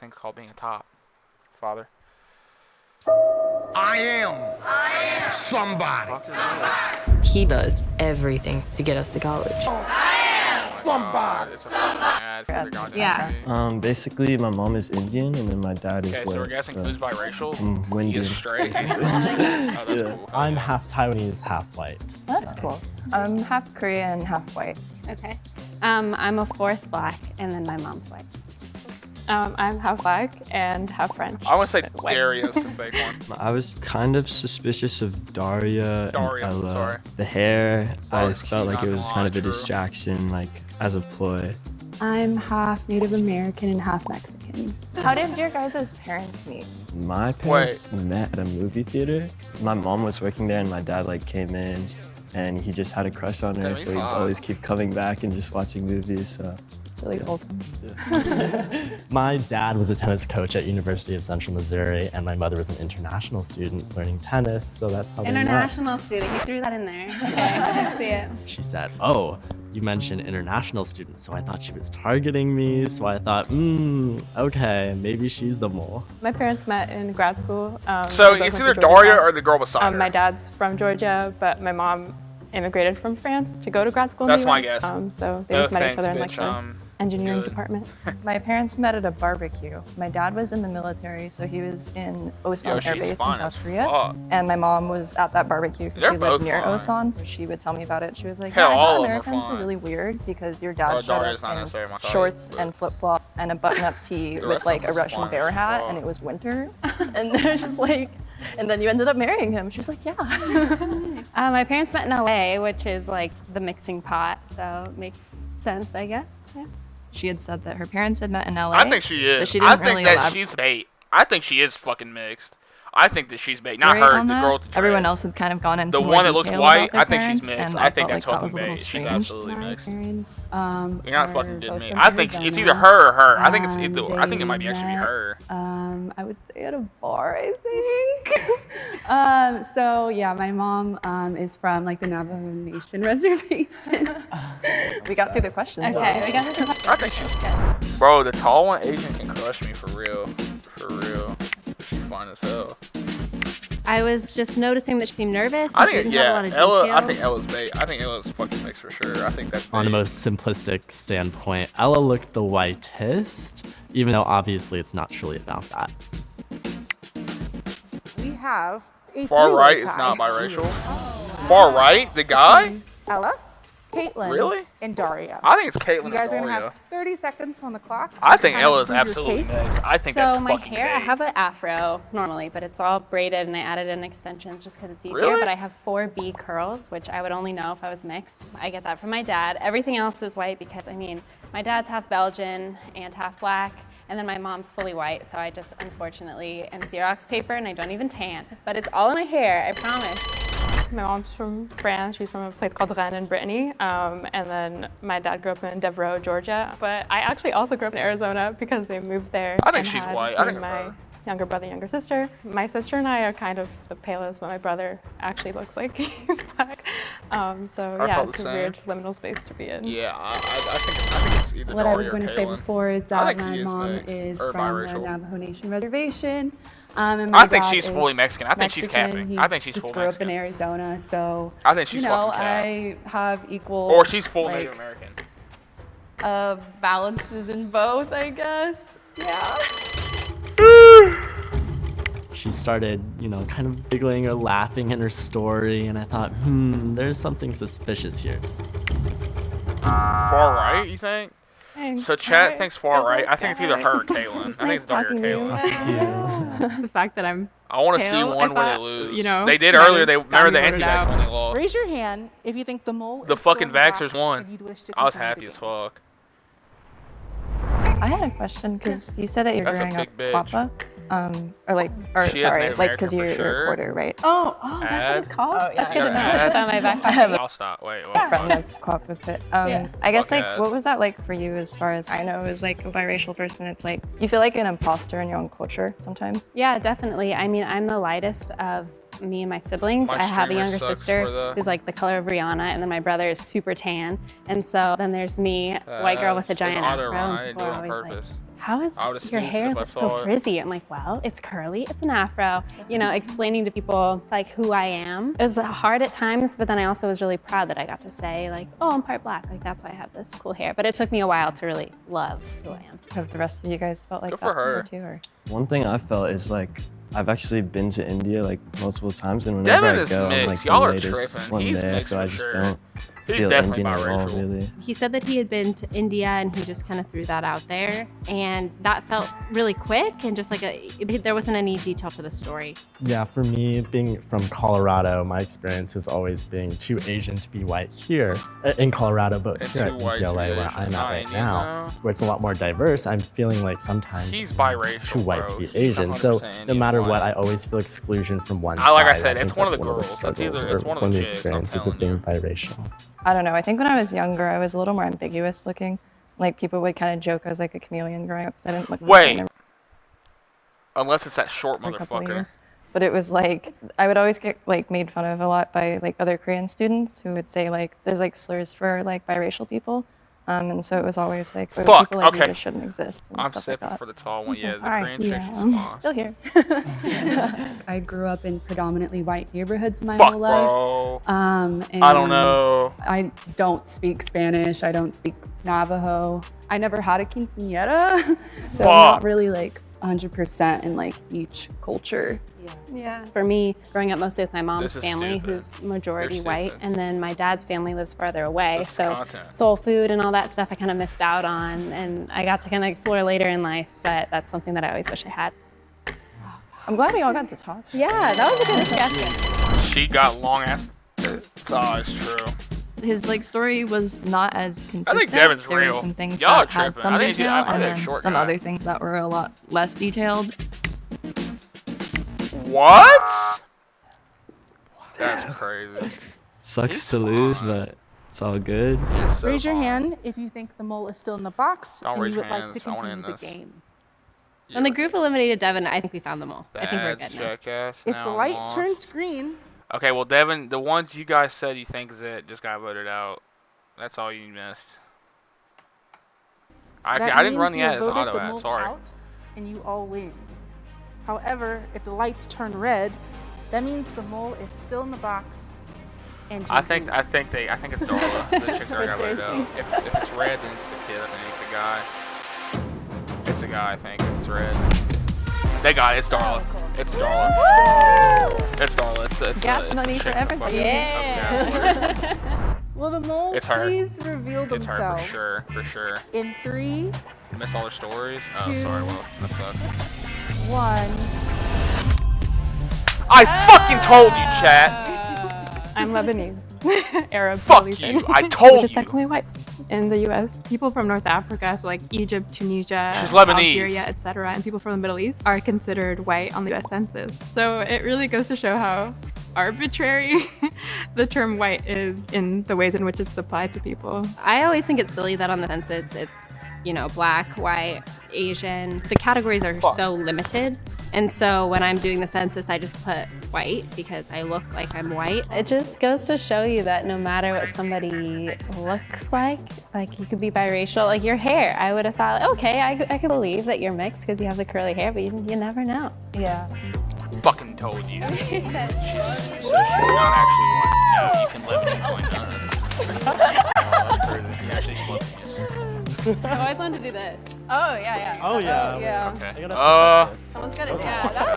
thing called being a top father. I am somebody. He does everything to get us to college. Somebody. It's a fucking ad for the goddamn Yeah. movie. Basically, my mom is Indian, and then my dad is Okay, white. so we're guessing who's biracial? He Windian. is straight. Oh, that's cool. I'm half Taiwanese, half white. That's cool. I'm half Korean, half white. Okay. I'm a fourth black, and then my mom's white. I'm half black and half French. I want to say Darius, the fake one. I was kind of suspicious of Daria and Ella. Sorry. The hair, I Daria's felt cute, like it not was gonna kind of lie, a true. distraction, like as a ploy. I'm half Native American and half Mexican. How did your guys' parents meet? My parents met at a movie theater. My mom was working there, and my dad like came in, and he just had a crush on her, That means so he'd hot. always keep coming back and just watching movies. So. It's really wholesome. My dad was a tennis coach at University of Central Missouri, and my mother was an international student learning tennis, so that's how they met. International student, he threw that in there. Okay, I see it. She said, "Oh, you mentioned international students," so I thought she was targeting me, so I thought, okay, maybe she's the mole. My parents met in grad school. So we both it's went either to Georgia Daria Tech. or the girl beside her. My dad's from Georgia, but my mom immigrated from France to go to grad school in That's the my US. guess. So they No just met each thanks, other in like bitch, the engineering good. department. My parents met at a barbecue. My dad was in the military, so he was in Yo, Osan Air she's Base in fine South as Korea. fuck. And my mom was at that barbecue because They're she both lived near fine. Osan. She would tell me about it. She was like, Hell, yeah, I all thought of them are Americans were fine. really weird because your dad Oh, showed Daria's not up necessarily my in type, shorts but- and flip-flops and a button-up tee The with rest like of a them is Russian fine bear as hat, fuck. and it was winter. And it was just like, and then you ended up marrying him. She was like, yeah. My parents met in LA, which is like the mixing pot, so it makes sense, I guess. Yeah. She had said that her parents had met in LA. I think she is. But she I didn't think really that elaborate she's bait. I think she is fucking mixed. I think that she's bait. Not her, on the that. girl with the Everyone dreads. else had kind of gone into The more one that looks detail white, about their I think she's parents, mixed. and I think felt that's like that was fucking a little bait. She's strange. absolutely My mixed. parents You're not are fucking kidding both me. from I think it's either Arizona. her or her. I think it's either. I think it might be They actually be met, her. I would say at a bar, I think. So yeah, my mom is from like the Navajo Nation reservation. We got through the questions. Okay, we got this. I think she's. Bro, the tall one Asian can crush me for real. For real. She's fine as hell. I was just noticing that she seemed nervous. I and she think didn't have a lot of Ella. I think details. Ella's bait. I think Ella's fucking mixed for sure. I think that's bait. On the most simplistic standpoint, Ella looked the whitest, even though obviously it's not truly about that. We have a Far three-way right is tie. not biracial. Far right, the guy? Ella, Caitlin, Really? and Daria. I think it's Caitlyn You guys are and gonna Daria. have 30 seconds on the clock. I think Kind of Ella's prove your absolutely case. mixed. I think So that's my fucking hair, I bait. have an afro normally, but it's all braided and I added in extensions just because it's easier. Really? But I have 4B curls, which I would only know if I was mixed. I get that from my dad. Everything else is white because, I mean, my dad's half Belgian and half black, and then my mom's fully white, so I just unfortunately am Xerox paper and I don't even tan. But it's all in my hair, I promise. My mom's from France. She's from a place called Rennes in Brittany. And then my dad grew up in Devereaux, Georgia. But I actually also grew up in Arizona because they moved there. I think and she's had white. me I think and it's my her. younger brother, younger sister. My sister and I are kind of the palest, but my brother actually looks like he's black. So I yeah, felt it's the a same. weird liminal space to be in. Yeah, I think it's either What I Daria was or going to say Caitlyn. before is I that think my he is mom mixed, is or from the biracial. Navajo Nation reservation. And my I think dad she's is fully Mexican. I think she's Mexican. capping. He I think she's just full grew up in Mexican. Arizona, so I think she's you know, fucking cap. I have equal Or she's full like, Native American. balances in both, I guess. Yeah. She started, kind of giggling or laughing in her story, and I thought, there's something suspicious here. Far right, you think? Thanks. So chat Alright, thinks far go right. for I it, think it's go either for her or it. Caitlyn. It's I think nice it's Daria or talking to you. Caitlyn. The fact that I'm I want to see pale, one I where they thought, lose. you know, They did might earlier. have They gotten remember the me voted anti-vax out. when they lost. Raise your hand if you think the mole The is still fucking in the vaxxers box won. and you'd wish to I was continue happy the as game. fuck. I had a question because you said that you're That's a growing up big bitch. Quappa, She is sorry, Native like because American you're for a sure. reporter, right? Oh, that's Add. what it's called? Oh, yeah. That's You good to know. gotta add. It's on my back. I have I'll stop. Wait. a friend that's Quappa, but Yeah. I guess Fuck like what ads. was that like for you as far as I know as like a biracial person? It's like you feel like an imposter in your own culture sometimes. Yeah, definitely. I mean, I'm the lightest of me and my siblings. My I have a streamer younger sucks sister for the- who's like the color of Rihanna, and then my brother is super tan. And so then there's me, white girl with a giant It's afro. auto-run. I And didn't people do are it on always like, purpose. how is I would've your sneezed hair if I so saw it. frizzy? I'm like, well, it's curly, it's an afro. You know, explaining to people like who I am. It was hard at times, but then I also was really proud that I got to say like, oh, I'm part black. Like that's why I have this cool hair. But it took me a while to really love who I am. Have the rest of you guys felt like Good that for her. before too? Or? One thing I felt is like I've actually been to India like multiple times, and whenever Devin I is go, I'm mixed. like Y'all the are latest tripping. one He's there, mixed so for I just sure. don't He's feel definitely Indian at all, biracial. really. He said that he had been to India and he just kind of threw that out there. And that felt really quick and just like there wasn't any detail to the story. Yeah, for me, being from Colorado, my experience has always been too Asian to be white here in Colorado, but And here too at white to UCLA, be where Asian. I'm at right You now, know? where it's a lot more diverse, I'm feeling like sometimes He's I'm biracial, too white bro. to be He's Asian. So 100% no matter Indian what, white. I always feel exclusion from one Like I side. said, think it's one of that's the one girls. That's struggles either- it's or one of the chicks, I'm experiences of being telling biracial. I don't know. I think when I was younger, I was a little more ambiguous looking. Like people would kind of joke I was like a chameleon growing up because I didn't look. Wait. Unless it's that short for a couple of motherfucker. years. But it was like I would always get like made fun of a lot by like other Korean students who would say like there's like slurs for like biracial people, and so it was always like oh, Fuck, people like you okay. just shouldn't exist and I'm stuff like sipping that. for the tall one. I'm so Yeah, the sorry. Korean chick, she's fine. Still here. I grew up in predominantly white neighborhoods my Fuck, whole life. bro. And I don't know. I don't speak Spanish. I don't speak Navajo. I never had a quinceañera, so I'm not really like 100% in like each culture. Yeah. For me, growing up mostly with my mom's This is family, stupid. who's majority You're white, stupid. and then my dad's family lives farther away. This is So content. soul food and all that stuff I kind of missed out on, and I got to kind of explore later in life, but that's something that I always wish I had. I'm glad we all got to talk. Yeah, that was a good discussion. She got long ass. Oh, it's true. His like story was not as consistent. I think Devin's there real. were some things Y'all that are had tripping. some I think detail, I and think then short some guy. other things that were a lot less detailed. What? That's crazy. Sucks He's to lose, fine. but it's all good. It's so Raise your fine. hand if you think the mole is still in the box Don't and raise you would like hands. to I wanna continue end the this. game. When the group eliminated Devin, I think we found them all. I think we're That's good now. jackass. If Now the I'm light lost. turns green, Okay, well, Devin, the ones you guys said you think is it just got voted out. That's all you missed. I that didn't run means the you ad as voted auto the ad. mole Sorry. out and you all win. However, if the lights turn red, that means the mole is still in the box. And you I think lose. it's Darla. The chick that got voted out. If it's red, then it's the kid. I think the guy. It's the guy. I think if it's red. They got it. It's Darla. It's Darla. It's Darla. It's Gas it's money the for chick that fucking- Yeah. Will the mole It's her. please reveal It's her themselves? for sure. For sure. In 3, Miss all her stories. Oh, Two. sorry. Well, that sucks. 1. I fucking told you, chat. I'm Lebanese, Arab, Fuck Middle you. Eastern, I which told is you. technically white in the U.S. People from North Africa, so like Egypt, Tunisia, She's Lebanese. Algeria, etc., and people from the Middle East are considered white on the U.S. Census. So it really goes to show how arbitrary the term white is in the ways in which it's applied to people. I always think it's silly that on the census it's, you know, black, white, Asian. The categories are so limited. And so when I'm doing the census, I just put white because I look like I'm white. It just goes to show you that no matter what somebody looks like you could be biracial. Like your hair, I would have thought, okay, I could believe that you're mixed because you have the curly hair, but you never know. Yeah. Fucking told you. She's not actually white. No, you can Lebanese white donuts. That's crazy. You actually Lebanese. I always wanted to do this. Oh, yeah. Oh, yeah. yeah. Okay. I gotta flip this. Someone's got it. Yeah, that